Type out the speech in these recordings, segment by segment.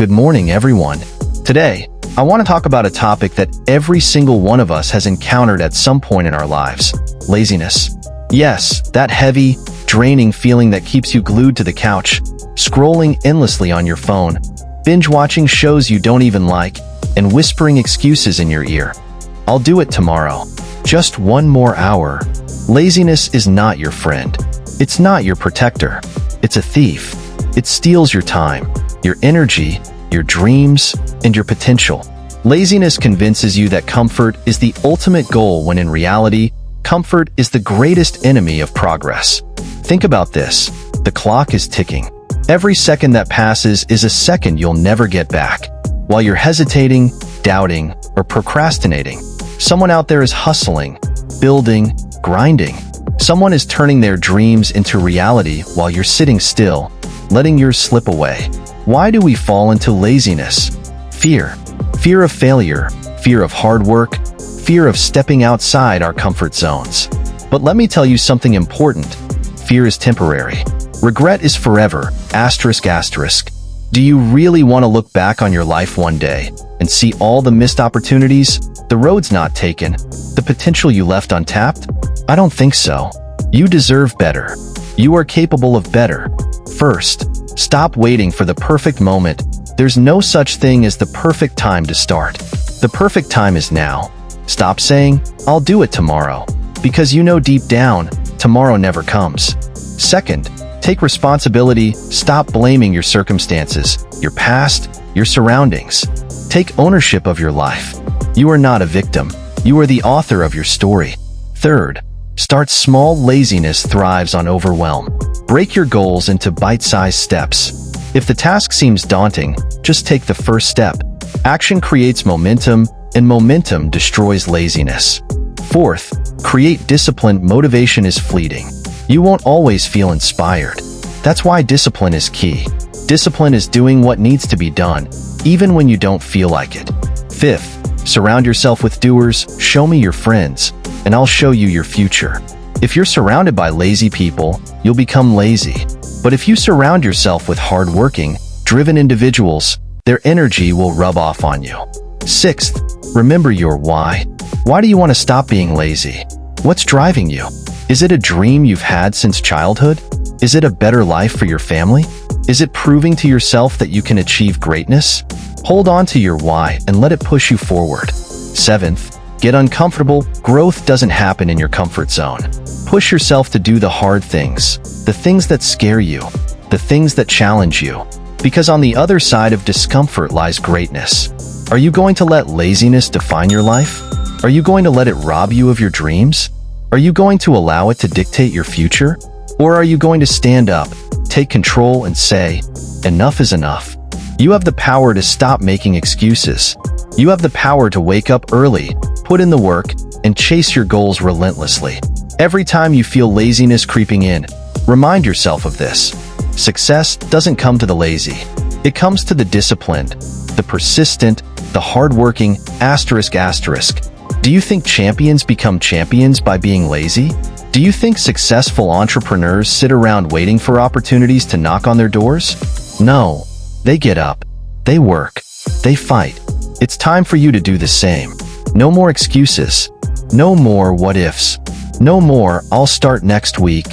Good morning, everyone. Today, I want to talk about a topic that every single one of us has encountered at some point in our lives: laziness. Yes, that heavy, draining feeling that keeps you glued to the couch, scrolling endlessly on your phone, binge-watching shows you don't even like, and whispering excuses in your ear. I'll do it tomorrow. Just one more hour. Laziness is not your friend. It's not your protector. It's a thief. It steals your time, your energy, your dreams, and your potential. Laziness convinces you that comfort is the ultimate goal when in reality, comfort is the greatest enemy of progress. Think about this. The clock is ticking. Every second that passes is a second you'll never get back. While you're hesitating, doubting, or procrastinating, someone out there is hustling, building, grinding. Someone is turning their dreams into reality while you're sitting still, letting yours slip away. Why do we fall into laziness? Fear. Fear of failure, fear of hard work, fear of stepping outside our comfort zones. But let me tell you something important. Fear is temporary. Regret is forever. ***. Do you really want to look back on your life one day and see all the missed opportunities, the roads not taken, the potential you left untapped? I don't think so. You deserve better. You are capable of better. First, stop waiting for the perfect moment. There's no such thing as the perfect time to start. The perfect time is now. Stop saying, "I'll do it tomorrow," because you know deep down, tomorrow never comes. Second, take responsibility. Stop blaming your circumstances, your past, your surroundings. Take ownership of your life. You are not a victim. You are the author of your story. Third, start small. Laziness thrives on overwhelm. Break your goals into bite-sized steps. If the task seems daunting, just take the first step. Action creates momentum, and momentum destroys laziness. Fourth, create discipline. Motivation is fleeting. You won't always feel inspired. That's why discipline is key. Discipline is doing what needs to be done, even when you don't feel like it. Fifth, surround yourself with doers. Show me your friends, and I'll show you your future. If you're surrounded by lazy people, you'll become lazy. But if you surround yourself with hardworking, driven individuals, their energy will rub off on you. Sixth, remember your why. Why do you want to stop being lazy? What's driving you? Is it a dream you've had since childhood? Is it a better life for your family? Is it proving to yourself that you can achieve greatness? Hold on to your why and let it push you forward. Seventh, get uncomfortable. Growth doesn't happen in your comfort zone. Push yourself to do the hard things, the things that scare you, the things that challenge you. Because on the other side of discomfort lies greatness. Are you going to let laziness define your life? Are you going to let it rob you of your dreams? Are you going to allow it to dictate your future? Or are you going to stand up, take control, and say, "Enough is enough"? You have the power to stop making excuses. You have the power to wake up early, put in the work, and chase your goals relentlessly. Every time you feel laziness creeping in, remind yourself of this. Success doesn't come to the lazy. It comes to the disciplined, the persistent, the hardworking. ***. Do you think champions become champions by being lazy? Do you think successful entrepreneurs sit around waiting for opportunities to knock on their doors? No. They get up. They work. They fight. It's time for you to do the same. No more excuses. No more what ifs. No more "I'll start next week."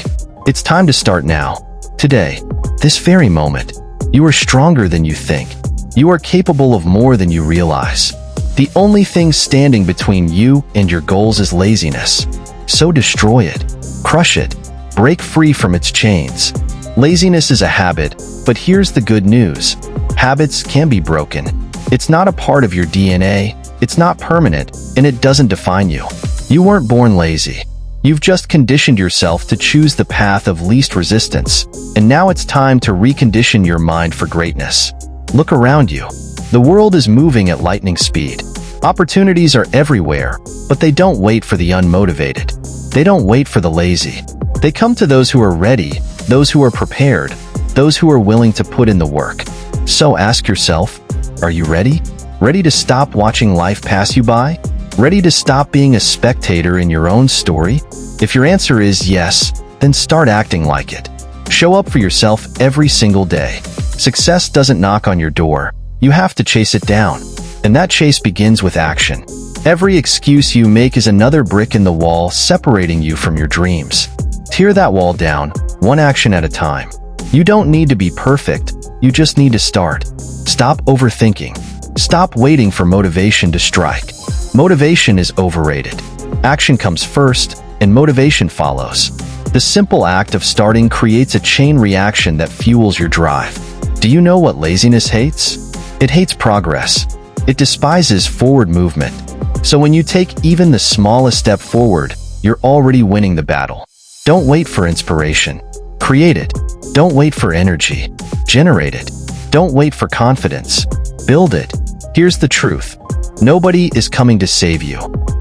It's time to start now. Today. This very moment. You are stronger than you think. You are capable of more than you realize. The only thing standing between you and your goals is laziness. So destroy it. Crush it. Break free from its chains. Laziness is a habit, but here's the good news. Habits can be broken. It's not a part of your DNA, it's not permanent, and it doesn't define you. You weren't born lazy. You've just conditioned yourself to choose the path of least resistance, and now it's time to recondition your mind for greatness. Look around you. The world is moving at lightning speed. Opportunities are everywhere, but they don't wait for the unmotivated. They don't wait for the lazy. They come to those who are ready, those who are prepared, those who are willing to put in the work. So ask yourself, are you ready? Ready to stop watching life pass you by? Ready to stop being a spectator in your own story? If your answer is yes, then start acting like it. Show up for yourself every single day. Success doesn't knock on your door. You have to chase it down. And that chase begins with action. Every excuse you make is another brick in the wall separating you from your dreams. Tear that wall down, one action at a time. You don't need to be perfect, you just need to start. Stop overthinking. Stop waiting for motivation to strike. Motivation is overrated. Action comes first, and motivation follows. The simple act of starting creates a chain reaction that fuels your drive. Do you know what laziness hates? It hates progress. It despises forward movement. So when you take even the smallest step forward, you're already winning the battle. Don't wait for inspiration. Create it. Don't wait for energy. Generate it. Don't wait for confidence. Build it. Here's the truth. Nobody is coming to save you.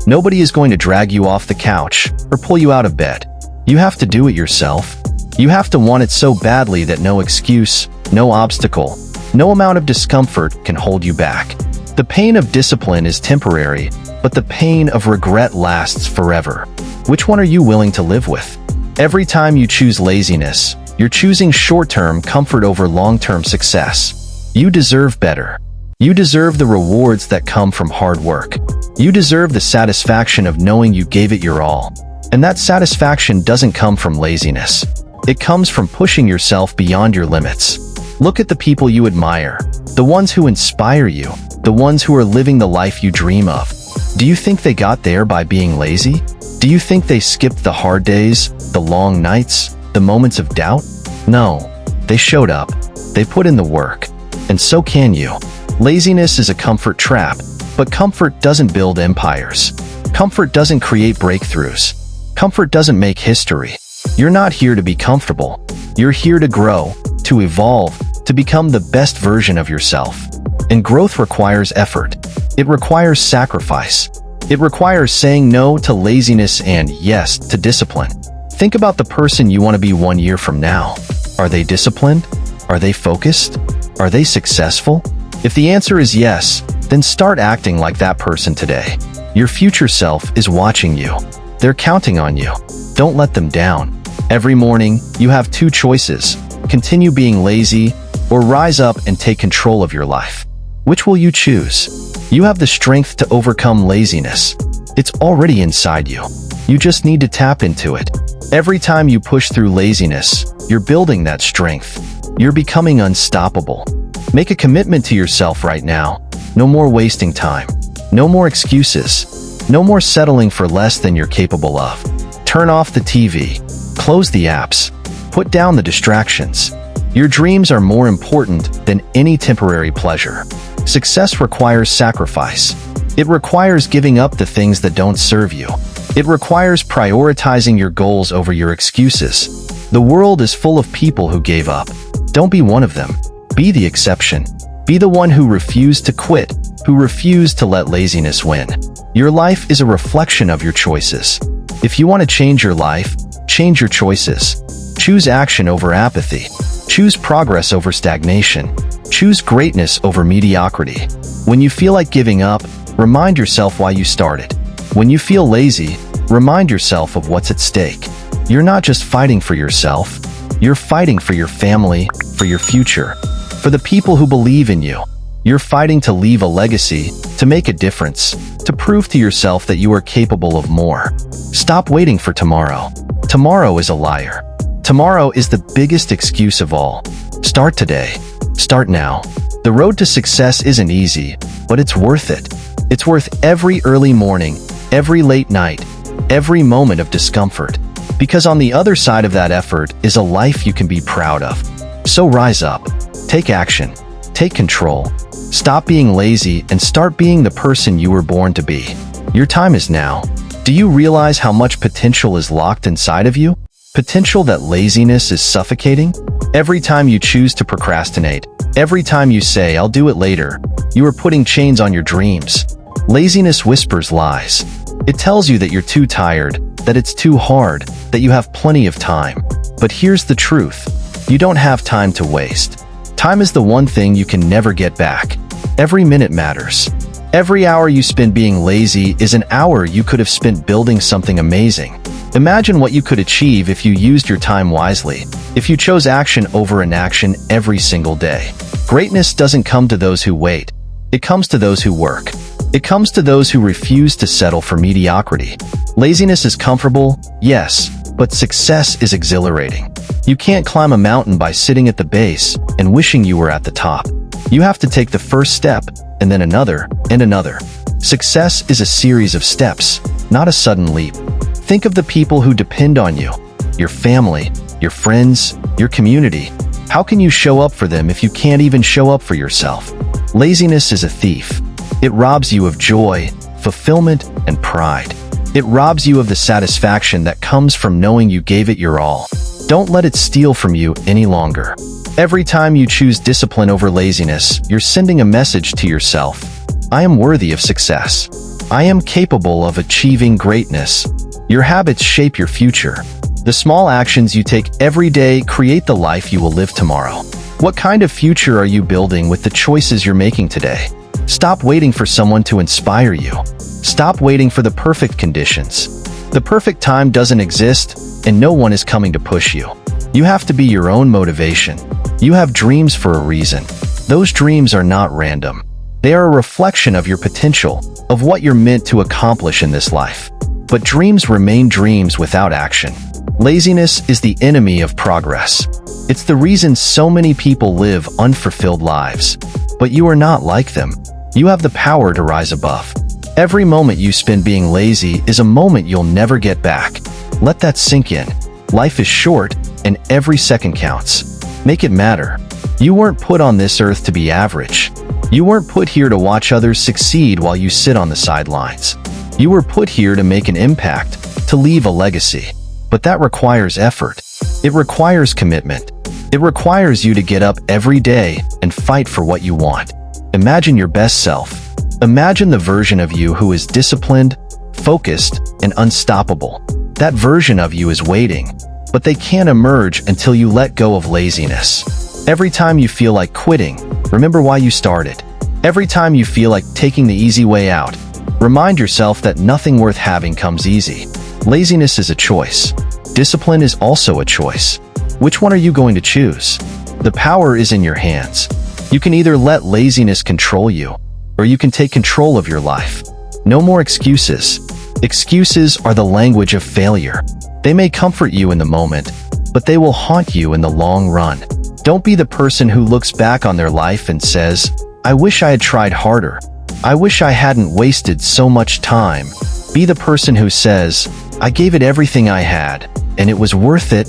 Nobody is going to drag you off the couch or pull you out of bed. You have to do it yourself. You have to want it so badly that no excuse, no obstacle, no amount of discomfort can hold you back. The pain of discipline is temporary, but the pain of regret lasts forever. Which one are you willing to live with? Every time you choose laziness, you're choosing short-term comfort over long-term success. You deserve better. You deserve the rewards that come from hard work. You deserve the satisfaction of knowing you gave it your all. And that satisfaction doesn't come from laziness. It comes from pushing yourself beyond your limits. Look at the people you admire, the ones who inspire you, the ones who are living the life you dream of. Do you think they got there by being lazy? Do you think they skipped the hard days, the long nights, the moments of doubt? No, they showed up. They put in the work. And so can you. Laziness is a comfort trap, but comfort doesn't build empires. Comfort doesn't create breakthroughs. Comfort doesn't make history. You're not here to be comfortable. You're here to grow, to evolve, to become the best version of yourself. And growth requires effort. It requires sacrifice. It requires saying no to laziness and yes to discipline. Think about the person you want to be 1 year from now. Are they disciplined? Are they focused? Are they successful? If the answer is yes, then start acting like that person today. Your future self is watching you. They're counting on you. Don't let them down. Every morning, you have two choices: continue being lazy or rise up and take control of your life. Which will you choose? You have the strength to overcome laziness. It's already inside you. You just need to tap into it. Every time you push through laziness, you're building that strength. You're becoming unstoppable. Make a commitment to yourself right now. No more wasting time. No more excuses. No more settling for less than you're capable of. Turn off the TV. Close the apps. Put down the distractions. Your dreams are more important than any temporary pleasure. Success requires sacrifice. It requires giving up the things that don't serve you. It requires prioritizing your goals over your excuses. The world is full of people who gave up. Don't be one of them. Be the exception. Be the one who refused to quit, who refused to let laziness win. Your life is a reflection of your choices. If you want to change your life, change your choices. Choose action over apathy. Choose progress over stagnation. Choose greatness over mediocrity. When you feel like giving up, remind yourself why you started. When you feel lazy, remind yourself of what's at stake. You're not just fighting for yourself. You're fighting for your family, for your future, for the people who believe in you. You're fighting to leave a legacy, to make a difference, to prove to yourself that you are capable of more. Stop waiting for tomorrow. Tomorrow is a liar. Tomorrow is the biggest excuse of all. Start today. Start now. The road to success isn't easy, but it's worth it. It's worth every early morning, every late night, every moment of discomfort. Because on the other side of that effort is a life you can be proud of. So rise up. Take action. Take control. Stop being lazy and start being the person you were born to be. Your time is now. Do you realize how much potential is locked inside of you? Potential that laziness is suffocating? Every time you choose to procrastinate, every time you say, "I'll do it later," you are putting chains on your dreams. Laziness whispers lies. It tells you that you're too tired, that it's too hard, that you have plenty of time. But here's the truth. You don't have time to waste. Time is the one thing you can never get back. Every minute matters. Every hour you spend being lazy is an hour you could have spent building something amazing. Imagine what you could achieve if you used your time wisely, if you chose action over inaction every single day. Greatness doesn't come to those who wait. It comes to those who work. It comes to those who refuse to settle for mediocrity. Laziness is comfortable, yes, but success is exhilarating. You can't climb a mountain by sitting at the base and wishing you were at the top. You have to take the first step, and then another, and another. Success is a series of steps, not a sudden leap. Think of the people who depend on you, your family, your friends, your community. How can you show up for them if you can't even show up for yourself? Laziness is a thief. It robs you of joy, fulfillment, and pride. It robs you of the satisfaction that comes from knowing you gave it your all. Don't let it steal from you any longer. Every time you choose discipline over laziness, you're sending a message to yourself. I am worthy of success. I am capable of achieving greatness. Your habits shape your future. The small actions you take every day create the life you will live tomorrow. What kind of future are you building with the choices you're making today? Stop waiting for someone to inspire you. Stop waiting for the perfect conditions. The perfect time doesn't exist, and no one is coming to push you. You have to be your own motivation. You have dreams for a reason. Those dreams are not random. They are a reflection of your potential, of what you're meant to accomplish in this life. But dreams remain dreams without action. Laziness is the enemy of progress. It's the reason so many people live unfulfilled lives. But you are not like them. You have the power to rise above. Every moment you spend being lazy is a moment you'll never get back. Let that sink in. Life is short, and every second counts. Make it matter. You weren't put on this earth to be average. You weren't put here to watch others succeed while you sit on the sidelines. You were put here to make an impact, to leave a legacy. But that requires effort. It requires commitment. It requires you to get up every day and fight for what you want. Imagine your best self. Imagine the version of you who is disciplined, focused, and unstoppable. That version of you is waiting, but they can't emerge until you let go of laziness. Every time you feel like quitting, remember why you started. Every time you feel like taking the easy way out, remind yourself that nothing worth having comes easy. Laziness is a choice. Discipline is also a choice. Which one are you going to choose? The power is in your hands. You can either let laziness control you, or you can take control of your life. No more excuses. Excuses are the language of failure. They may comfort you in the moment, but they will haunt you in the long run. Don't be the person who looks back on their life and says, I wish I had tried harder. I wish I hadn't wasted so much time. Be the person who says, I gave it everything I had, and it was worth it.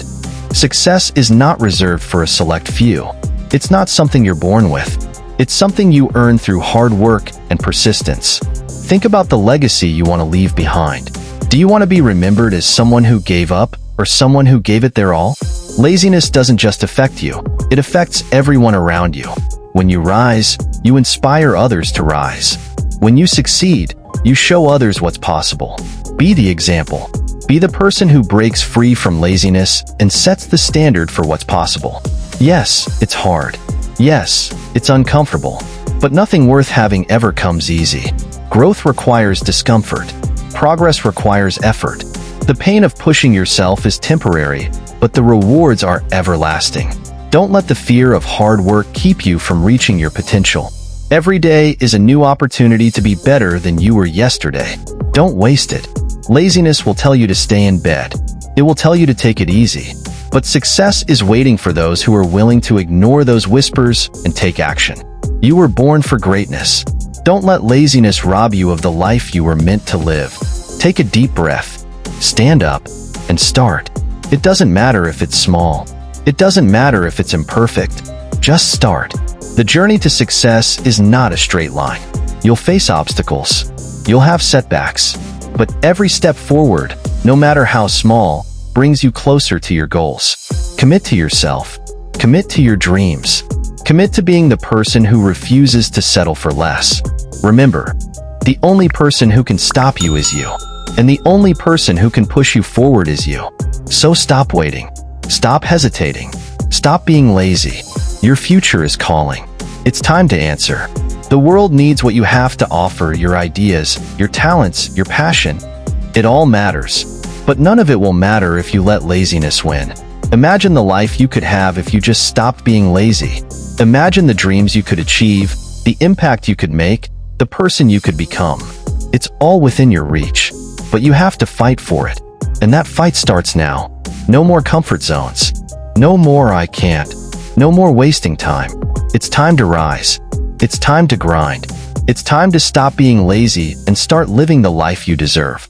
Success is not reserved for a select few. It's not something you're born with. It's something you earn through hard work and persistence. Think about the legacy you want to leave behind. Do you want to be remembered as someone who gave up or someone who gave it their all? Laziness doesn't just affect you. It affects everyone around you. When you rise, you inspire others to rise. When you succeed, you show others what's possible. Be the example. Be the person who breaks free from laziness and sets the standard for what's possible. Yes, it's hard. Yes, it's uncomfortable. But nothing worth having ever comes easy. Growth requires discomfort. Progress requires effort. The pain of pushing yourself is temporary, but the rewards are everlasting. Don't let the fear of hard work keep you from reaching your potential. Every day is a new opportunity to be better than you were yesterday. Don't waste it. Laziness will tell you to stay in bed. It will tell you to take it easy. But success is waiting for those who are willing to ignore those whispers and take action. You were born for greatness. Don't let laziness rob you of the life you were meant to live. Take a deep breath. Stand up and start. It doesn't matter if it's small. It doesn't matter if it's imperfect. Just start. The journey to success is not a straight line. You'll face obstacles. You'll have setbacks. But every step forward, no matter how small, brings you closer to your goals. Commit to yourself. Commit to your dreams. Commit to being the person who refuses to settle for less. Remember, the only person who can stop you is you. And the only person who can push you forward is you. So stop waiting. Stop hesitating. Stop being lazy. Your future is calling. It's time to answer. The world needs what you have to offer, your ideas, your talents, your passion. It all matters. But none of it will matter if you let laziness win. Imagine the life you could have if you just stopped being lazy. Imagine the dreams you could achieve, the impact you could make, the person you could become. It's all within your reach, but you have to fight for it. And that fight starts now. No more comfort zones. No more "I can't." No more wasting time. It's time to rise. It's time to grind. It's time to stop being lazy and start living the life you deserve.